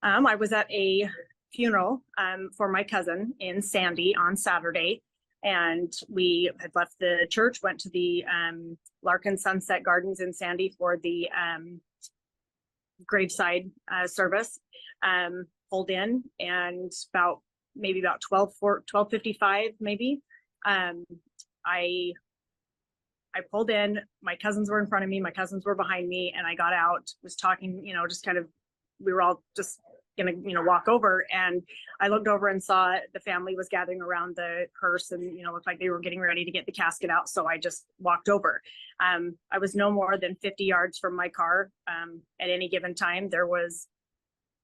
I was at a funeral for my cousin in Sandy on Saturday, and we had left the church, went to the Larkin Sunset Gardens in Sandy for the graveside service. Pulled in, and about 12:55 maybe. I pulled in, my cousins were in front of me, my cousins were behind me, and I got out, was talking, just kind of, we were all just gonna, walk over, and I looked over and saw the family was gathering around the hearse, and, looked like they were getting ready to get the casket out. So I just walked over. I was no more than 50 yards from my car. At any given time, there was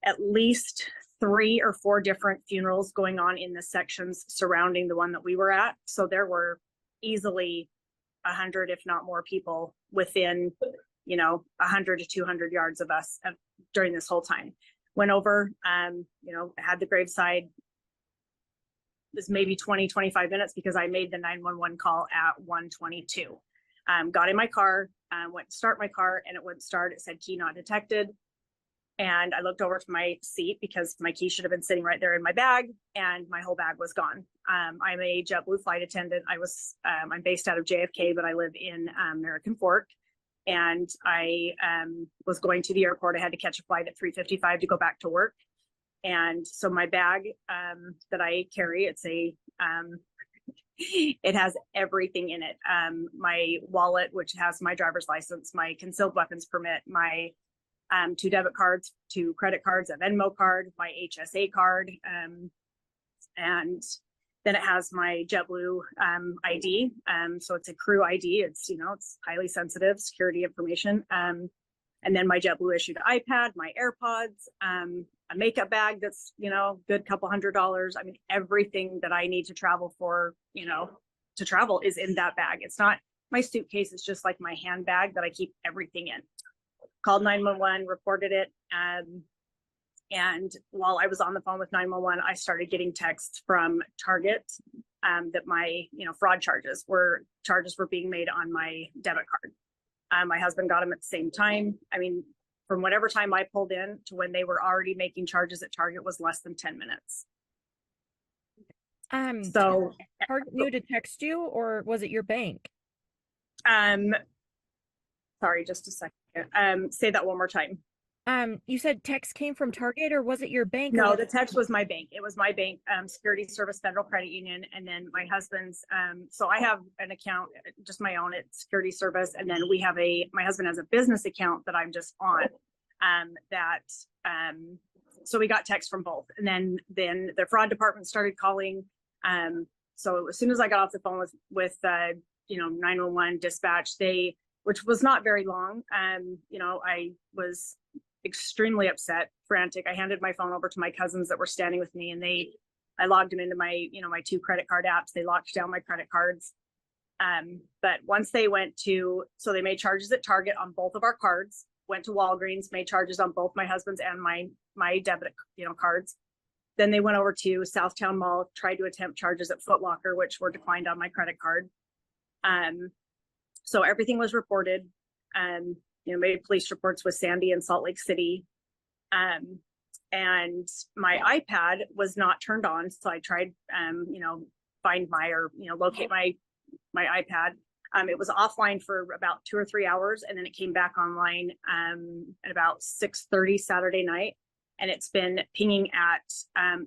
at least 3 or 4 different funerals going on in the sections surrounding the one that we were at. So there were easily 100, if not more, people within, 100 to 200 yards of us during this whole time. Went over, had the graveside. It was maybe 20, 25 minutes because I made the 911 call at 1:22. Got in my car, went to start my car, and it wouldn't start. It said key not detected. And I looked over to my seat because my key should have been sitting right there in my bag, and my whole bag was gone. I'm a JetBlue flight attendant. I'm based out of JFK, but I live in American Fork. And I was going to the airport. I had to catch a flight at 3:55 to go back to work. And so my bag that I carry, it has everything in it. My wallet, which has my driver's license, my concealed weapons permit, my 2 debit cards, 2 credit cards, a Venmo card, my HSA card, and then it has my JetBlue ID. So it's a crew ID. It's, it's highly sensitive security information. And then my JetBlue issued iPad, my AirPods, a makeup bag that's, good couple $100. I mean, everything that I need to travel for, to travel is in that bag. It's not my suitcase. It's just like my handbag that I keep everything in. Called 911, reported it. And while I was on the phone with 911, I started getting texts from Target that my, fraud charges were being made on my debit card. My husband got them at the same time. I mean, from whatever time I pulled in to when they were already making charges at Target was less than 10 minutes. So Target knew to text you, or was it your bank? Sorry, just a second. Say that one more time. You said text came from Target, or was it your bank? No, the text was my bank. It was my bank, Security Service Federal Credit Union, and then my husband's. So I have an account, just my own at Security Service, and then my husband has a business account that I'm just on. So we got texts from both, and then the fraud department started calling. So as soon as I got off the phone with 911 dispatch, which was not very long. I was extremely upset, frantic. I handed my phone over to my cousins that were standing with me, and I logged them into my, my 2 credit card apps. They locked down my credit cards. But once they so they made charges at Target on both of our cards, went to Walgreens, made charges on both my husband's and my debit, cards. Then they went over to Southtown Mall, tried to attempt charges at Foot Locker, which were declined on my credit card. So everything was reported, made police reports with Sandy and Salt Lake City. And my iPad was not turned on. So I tried, locate my iPad. It was offline for about 2 or 3 hours, and then it came back online at about 6:30 Saturday night. And it's been pinging at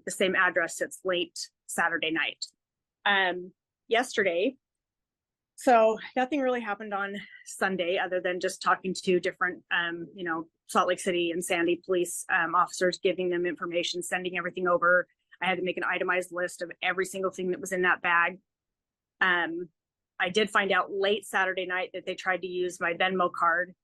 the same address since late Saturday night. Yesterday, so nothing really happened on Sunday other than just talking to different, Salt Lake City and Sandy police officers, giving them information, sending everything over. I had to make an itemized list of every single thing that was in that bag. I did find out late Saturday night that they tried to use my Venmo card,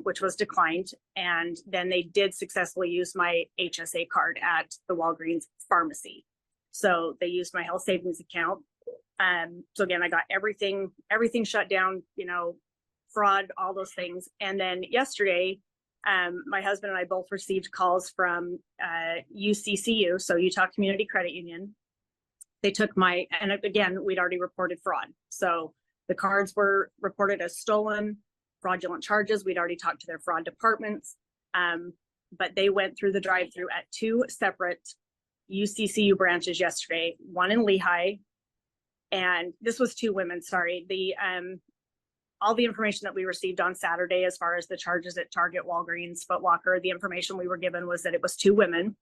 which was declined. And then they did successfully use my HSA card at the Walgreens pharmacy. So they used my health savings account. So again, I got everything shut down, fraud, all those things. And then yesterday, my husband and I both received calls from UCCU, so Utah Community Credit Union. They took and again, we'd already reported fraud. So the cards were reported as stolen, fraudulent charges. We'd already talked to their fraud departments. but they went through the drive-through at 2 separate UCCU branches yesterday, one in Lehigh, and this was 2 women, sorry. All the information that we received on Saturday, as far as the charges at Target, Walgreens, Foot Locker, the information we were given was that it was 2 women,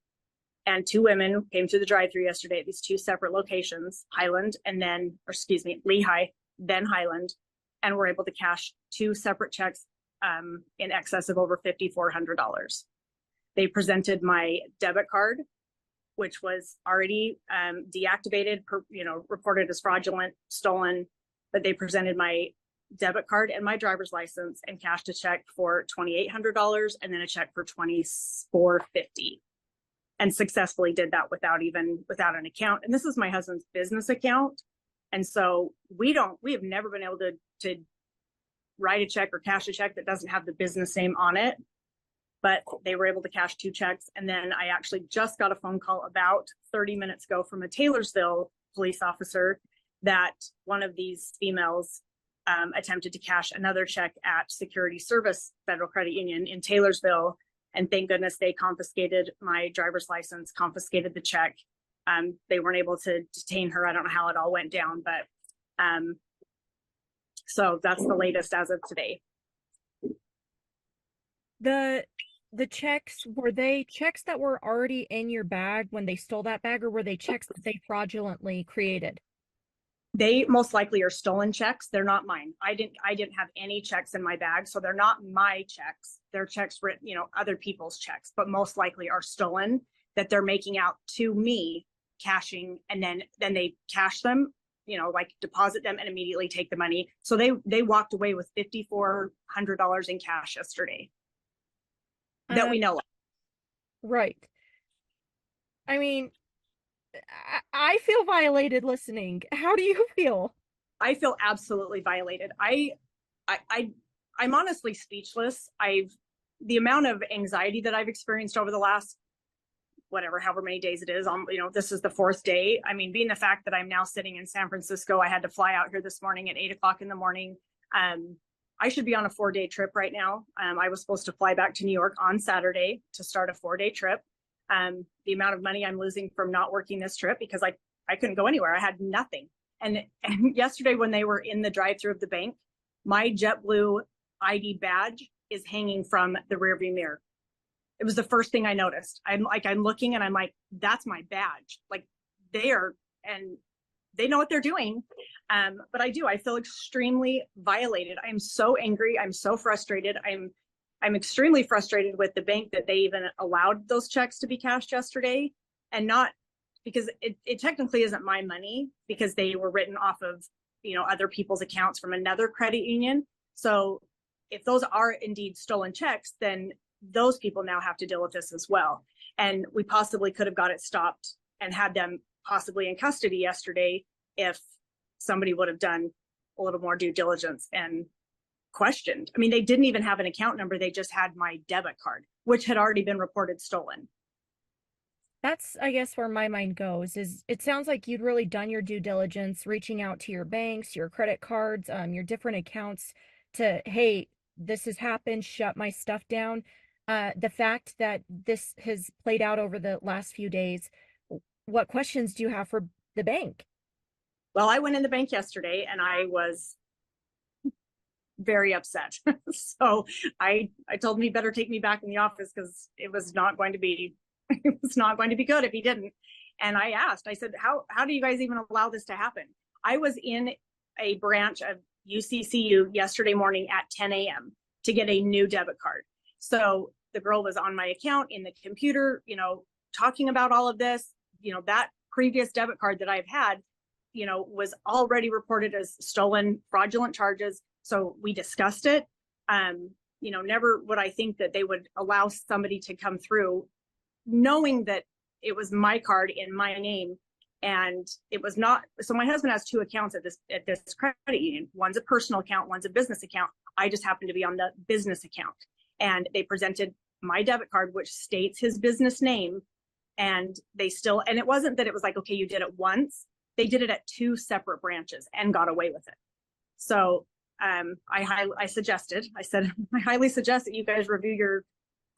and 2 women came through the drive-through yesterday at these 2 separate locations, Highland and then, or excuse me, Lehigh, then Highland, and were able to cash 2 separate checks in excess of over $5,400. They presented my debit card, which was already deactivated, reported as fraudulent, stolen, but they presented my debit card and my driver's license and cashed a check for $2,800 and then a check for $2,450, and successfully did that without an account. And this is my husband's business account. And so we have never been able to write a check or cash a check that doesn't have the business name on it, but they were able to cash 2 checks. And then I actually just got a phone call about 30 minutes ago from a Taylorsville police officer that one of these females attempted to cash another check at Security Service Federal Credit Union in Taylorsville. And thank goodness they confiscated my driver's license, confiscated the check. They weren't able to detain her. I don't know how it all went down, but so that's the latest as of today. The checks, were they checks that were already in your bag when they stole that bag, or were they checks that they fraudulently created? They most likely are stolen checks. They're not mine. I didn't have any checks in my bag, so they're not my checks. They're checks written, other people's checks, but most likely are stolen, that they're making out to me, cashing, and then they cash them, like deposit them and immediately take the money. So they walked away with $5,400 in cash yesterday that we know of. Right. I mean, I feel violated listening. How do you feel? I feel absolutely violated. I'm honestly speechless. The amount of anxiety that I've experienced over the last however many days it is, this is the 4th day. I mean, being the fact that I'm now sitting in San Francisco, I had to fly out here this morning at 8:00 in the morning. I should be on a 4-day trip right now. I was supposed to fly back to New York on Saturday to start a 4-day trip. The amount of money I'm losing from not working this trip, because I couldn't go anywhere. I had nothing. And yesterday when they were in the drive-through of the bank, my JetBlue ID badge is hanging from the rearview mirror. It was the first thing I noticed. I'm looking and I'm like, that's my badge. Like and they know what they're doing. But I feel extremely violated. I'm so angry. I'm so frustrated. I'm extremely frustrated with the bank that they even allowed those checks to be cashed yesterday, and not because it technically isn't my money, because they were written off of, other people's accounts from another credit union. So if those are indeed stolen checks, then those people now have to deal with this as well. And we possibly could have got it stopped and had them possibly in custody yesterday if somebody would have done a little more due diligence and questioned. I mean, they didn't even have an account number. They just had my debit card, which had already been reported stolen. That's, I guess, where my mind goes, is it sounds like you'd really done your due diligence, reaching out to your banks, your credit cards, your different accounts to, hey, this has happened, shut my stuff down. The fact that this has played out over the last few days, what questions do you have for the bank? Well, I went in the bank yesterday and I was very upset. So I told him he better take me back in the office, because it was not going to be good if he didn't. And I said, how do you guys even allow this to happen? I was in a branch of UCCU yesterday morning at 10 a.m. to get a new debit card. So the girl was on my account in the computer, talking about all of this. That previous debit card that I've had, was already reported as stolen, fraudulent charges. So we discussed it. Never would I think that they would allow somebody to come through knowing that it was my card in my name, and it was not. So my husband has 2 accounts at this credit union. One's a personal account, one's a business account. I just happen to be on the business account, and they presented my debit card, which states his business name, and it wasn't that it was like, okay, you did it once. They did it at 2 separate branches and got away with it. So I said, I highly suggest that you guys review your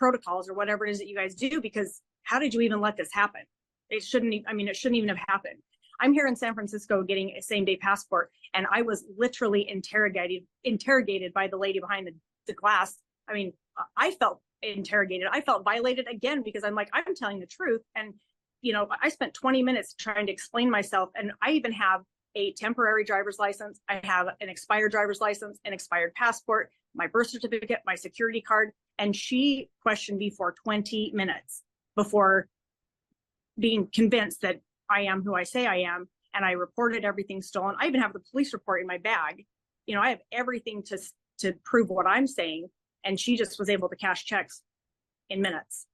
protocols or whatever it is that you guys do, because how did you even let this happen? It shouldn't, I mean, it shouldn't even have happened. I'm here in San Francisco getting a same-day passport, and I was literally interrogated by the lady behind the glass. I mean, I felt interrogated. I felt violated again, because I'm like, I'm telling the truth. And, you know, I spent 20 minutes trying to explain myself. And I even have a temporary driver's license. I have an expired driver's license, an expired passport, my birth certificate, my security card. And she questioned me for 20 minutes before being convinced that I am who I say I am. And I reported everything stolen. I even have the police report in my bag. You know, I have everything to prove what I'm saying. And she just was able to cash checks in minutes.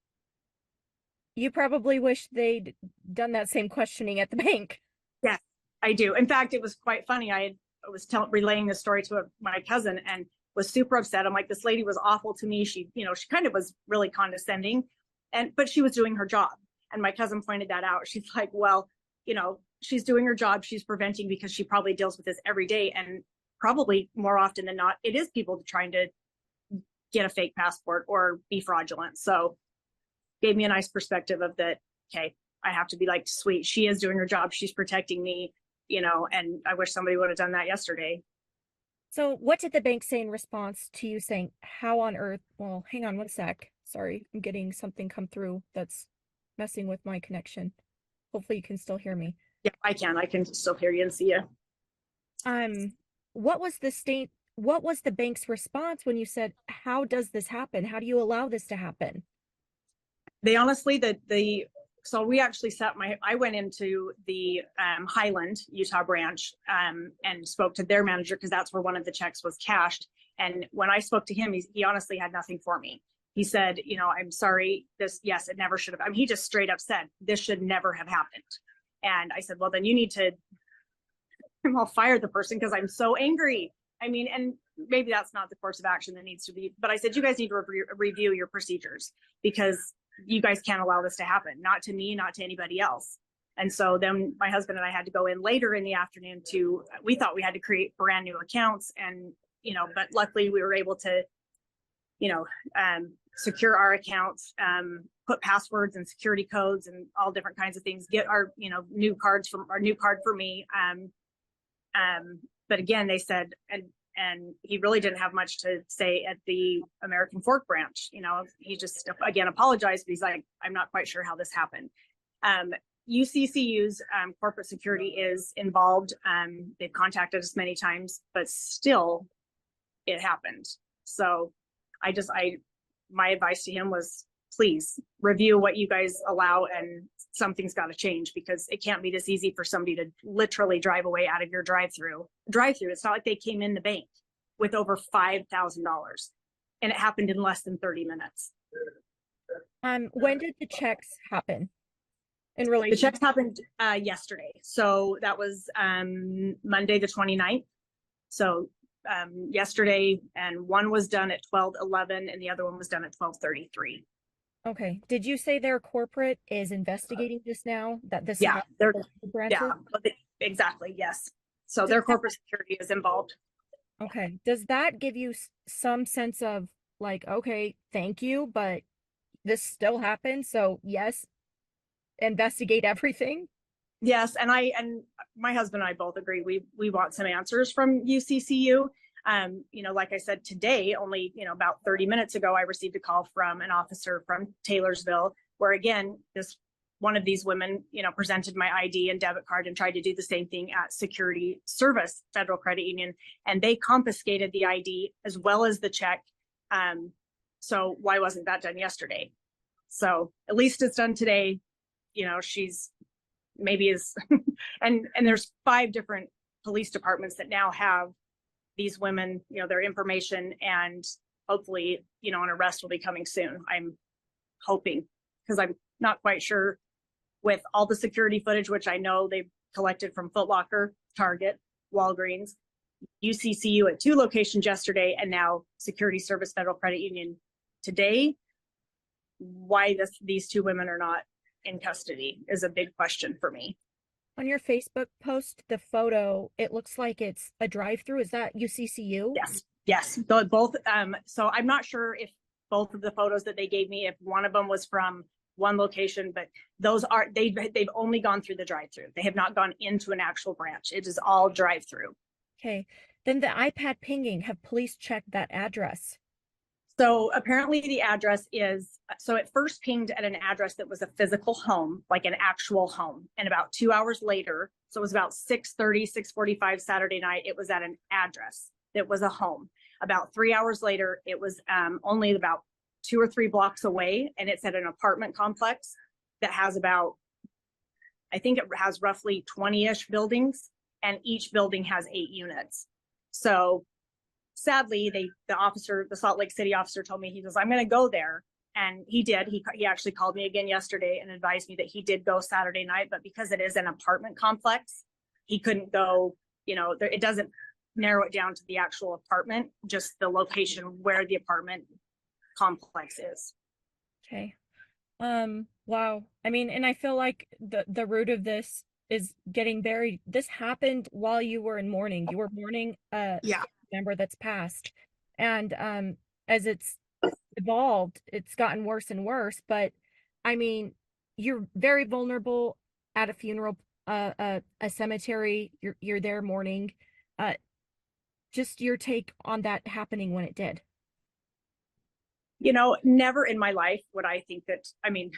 You probably wish they'd done that same questioning at the bank. Yes, I do. In fact, it was quite funny. I was relaying this story to my cousin and was super upset. I'm like, this lady was awful to me. She, you know, she kind of was really condescending, but she was doing her job. And my cousin pointed that out. She's like, well, you know, she's doing her job. She's preventing, because she probably deals with this every day. And probably more often than not, it is people trying to get a fake passport or be fraudulent. So gave me a nice perspective of that. Okay, I have to be like, sweet, she is doing her job. She's protecting me, you know, and I wish somebody would have done that yesterday. So what did the bank say in response to you saying, how on earth? Well, hang on one sec. Sorry, I'm getting something come through that's messing with my connection. Hopefully you can still hear me. Yeah, I can still hear you and see you. What was the bank's response when you said, how does this happen? How do you allow this to happen? They honestly, so we actually I went into the Highland, Utah branch and spoke to their manager, because that's where one of the checks was cashed. And when I spoke to him, he honestly had nothing for me. He said, you know, I'm sorry, yes, it never should have. I mean, he just straight up said, this should never have happened. And I said, well, then you need to, I'll fire the person, because I'm so angry. I mean, and maybe that's not the course of action that needs to be, but I said, you guys need to review your procedures, because you guys can't allow this to happen. Not to me, not to anybody else. And so then my husband and I had to go in later in the afternoon we thought we had to create brand new accounts, and, you know, but luckily we were able to, you know, secure our accounts, put passwords and security codes and all different kinds of things, get our, you know, new card for me. But again, they said, and he really didn't have much to say at the American Fork branch. You know, he just, again, apologized, but he's like, I'm not quite sure how this happened. UCCU's corporate security is involved. They've contacted us many times, but still it happened. So my advice to him was, please review what you guys allow, and something's got to change, because it can't be this easy for somebody to literally drive away out of your drive-through. It's not like they came in the bank with over $5,000, and it happened in less than 30 minutes. When did the checks happen? In relation, the checks happened yesterday. So that was Monday, the 29th. So yesterday, and one was done at 12:11 and the other one was done at 12:33. Okay. Did you say their corporate is investigating this now? That this yeah, they're branches? Yeah, exactly, yes. So their corporate security is involved. Okay. Does that give you some sense of like, okay, thank you, but this still happened, so yes, investigate everything? Yes, and my husband and I both agree. We want some answers from UCCU. You know, like I said, today, only, you know, about 30 minutes ago, I received a call from an officer from Taylorsville, where again, one of these women, you know, presented my ID and debit card and tried to do the same thing at Security Service Federal Credit Union, and they confiscated the ID as well as the check. So why wasn't that done yesterday? So at least it's done today. You know, and there's 5 different police departments that now have these women, you know, their information, and hopefully, you know, an arrest will be coming soon. I'm hoping, because I'm not quite sure with all the security footage, which I know they've collected from Foot Locker, Target, Walgreens, UCCU at 2 locations yesterday, and now Security Service Federal Credit Union today. Why these 2 women are not in custody is a big question for me. On your Facebook post, the photo, it looks like it's a drive-through. Is that UCCU? Yes, both. So I'm not sure if both of the photos that they gave me, if one of them was from one location, but those are, they've only gone through the drive-through. They have not gone into an actual branch. It is all drive-through. Okay. Then the iPad pinging, have police checked that address? So apparently the address is, so it first pinged at an address that was a physical home, like an actual home. And about 2 hours later, so it was about 6:30, 6:45 Saturday night, it was at an address that was a home. About 3 hours later, it was only about 2 or 3 blocks away, and it's at an apartment complex that has about, I think it has roughly 20-ish buildings, and each building has 8 units. So sadly, the Salt Lake City officer told me, he goes, I'm going to go there. And he did. He actually called me again yesterday and advised me that he did go Saturday night, but because it is an apartment complex, he couldn't go, it doesn't narrow it down to the actual apartment, just the location where the apartment complex is. Okay. Wow. I mean, and I feel like the root of this is getting buried. This happened while you were in mourning. You were mourning Yeah. member that's passed, and as it's evolved, it's gotten worse and worse. But I mean, you're very vulnerable at a funeral, a cemetery. You're there mourning. Just your take on that happening when it did. Never in my life would I think that, I mean,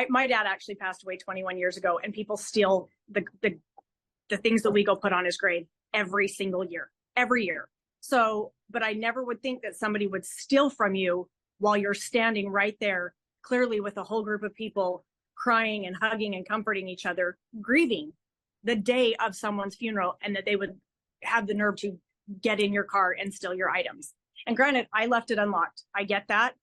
my dad actually passed away 21 years ago, and people steal the things that we go put on his grave every single year, every year. So, but I never would think that somebody would steal from you while you're standing right there, clearly with a whole group of people crying and hugging and comforting each other, grieving the day of someone's funeral, and that they would have the nerve to get in your car and steal your items. And granted, I left it unlocked. I get that.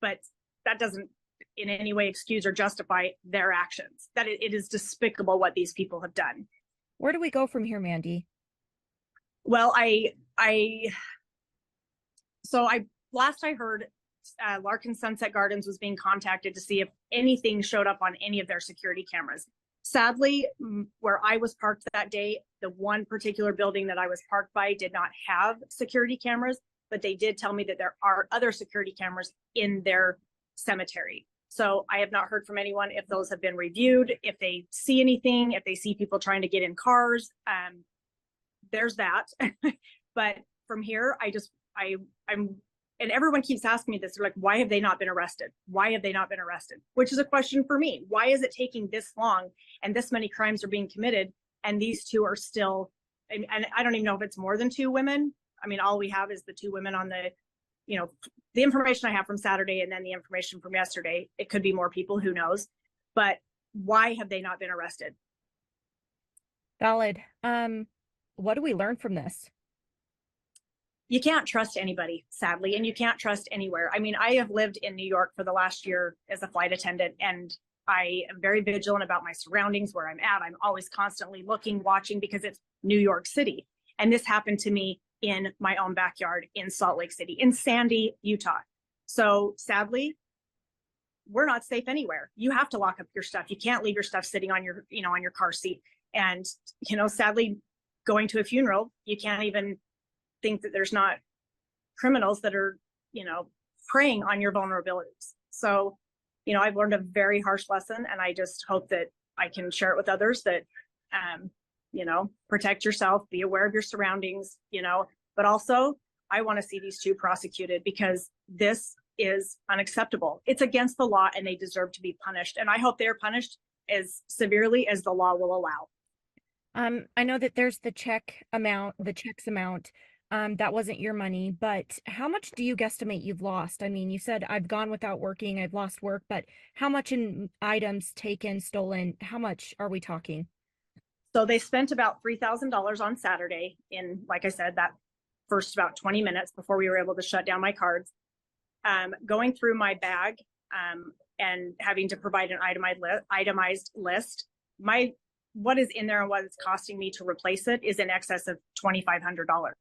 But that doesn't in any way excuse or justify their actions. That it is despicable what these people have done. Where do we go from here, Mandy? Well, last I heard, Larkin Sunset Gardens was being contacted to see if anything showed up on any of their security cameras. Sadly, where I was parked that day, the one particular building that I was parked by did not have security cameras, but they did tell me that there are other security cameras in their cemetery. So I have not heard from anyone if those have been reviewed, if they see anything, if they see people trying to get in cars. There's that. But from here, I'm, and everyone keeps asking me this. They're like, why have they not been arrested? Why have they not been arrested? Which is a question for me. Why is it taking this long and this many crimes are being committed, and these two are still, and I don't even know if it's more than 2 women. I mean, all we have is the 2 women on the information I have from Saturday, and then the information from yesterday. It could be more people, who knows? But why have they not been arrested? Valid. What do we learn from this? You can't trust anybody, sadly, and you can't trust anywhere. I mean, I have lived in New York for the last year as a flight attendant, and I am very vigilant about my surroundings, where I'm at. I'm always constantly looking, watching, because it's New York City. And this happened to me in my own backyard in Salt Lake City, in Sandy, Utah. So sadly, we're not safe anywhere. You have to lock up your stuff. You can't leave your stuff sitting on your, on your car seat. And, sadly, going to a funeral, you can't even think that there's not criminals that are, preying on your vulnerabilities. So, I've learned a very harsh lesson, and I just hope that I can share it with others that, protect yourself, be aware of your surroundings, but also I want to see these 2 prosecuted, because this is unacceptable. It's against the law, and they deserve to be punished. And I hope they're punished as severely as the law will allow. I know that there's the checks amount. That wasn't your money, but how much do you guesstimate you've lost? I mean, you said I've gone without working, I've lost work, but how much in items taken, stolen? How much are we talking? So they spent about $3,000 on Saturday in, like I said, that first about 20 minutes before we were able to shut down my cards. Going through my bag and having to provide an itemized list, what is in there and what it's costing me to replace it is in excess of $2,500.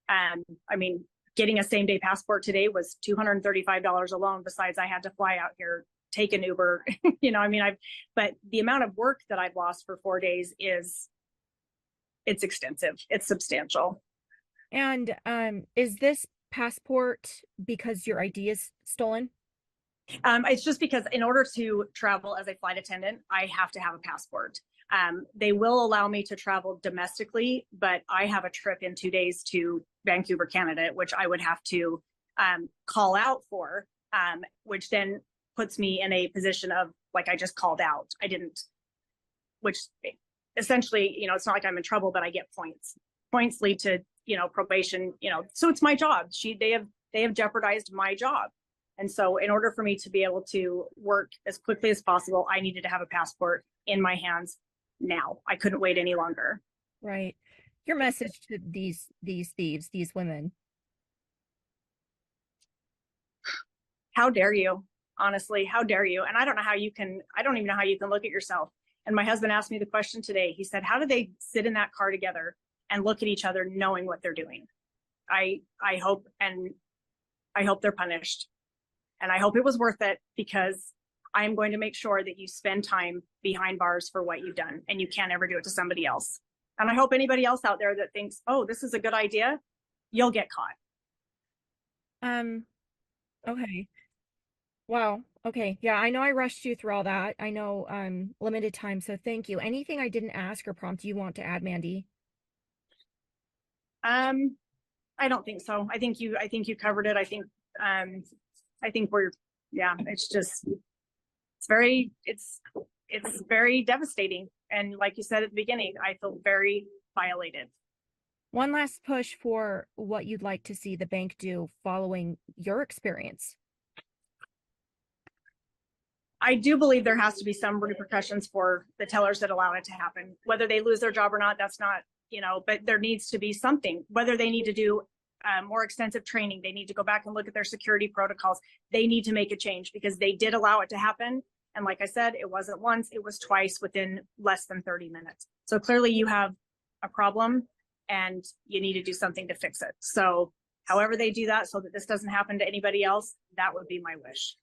I mean, getting a same-day passport today was $235 alone. Besides, I had to fly out here, take an Uber. But the amount of work that I've lost for 4 days it's extensive. It's substantial. And is this passport because your ID is stolen? It's just because in order to travel as a flight attendant, I have to have a passport. They will allow me to travel domestically, but I have a trip in 2 days to Vancouver, Canada, which I would have to call out for, which then puts me in a position of like I just called out. I didn't, which essentially, it's not like I'm in trouble, but I get points. Points lead to, probation, so it's my job. They have jeopardized my job. And so in order for me to be able to work as quickly as possible, I needed to have a passport in my hands now. I couldn't wait any longer. Right. Your message to these thieves, these women. How dare you? Honestly, how dare you? And I don't even know how you can look at yourself. And my husband asked me the question today. He said, how do they sit in that car together and look at each other knowing what they're doing? I hope they're punished. And I hope it was worth it, because I am going to make sure that you spend time behind bars for what you've done, and you can't ever do it to somebody else. And I hope anybody else out there that thinks, oh, this is a good idea, you'll get caught. Okay. Wow. Okay. Yeah, I know I rushed you through all that. I know limited time, so thank you. Anything I didn't ask or prompt you want to add, Mandy? I don't think so. I think you covered it. I think it's very devastating. And like you said at the beginning, I feel very violated. One last push for what you'd like to see the bank do following your experience. I do believe there has to be some repercussions for the tellers that allow it to happen. Whether they lose their job or not, that's not, but there needs to be something. Whether they need to do more extensive training, they need to go back and look at their security protocols. They need to make a change, because they did allow it to happen. And like I said, it wasn't once, it was twice within less than 30 minutes. So clearly you have a problem and you need to do something to fix it. So however they do that so that this doesn't happen to anybody else, that would be my wish.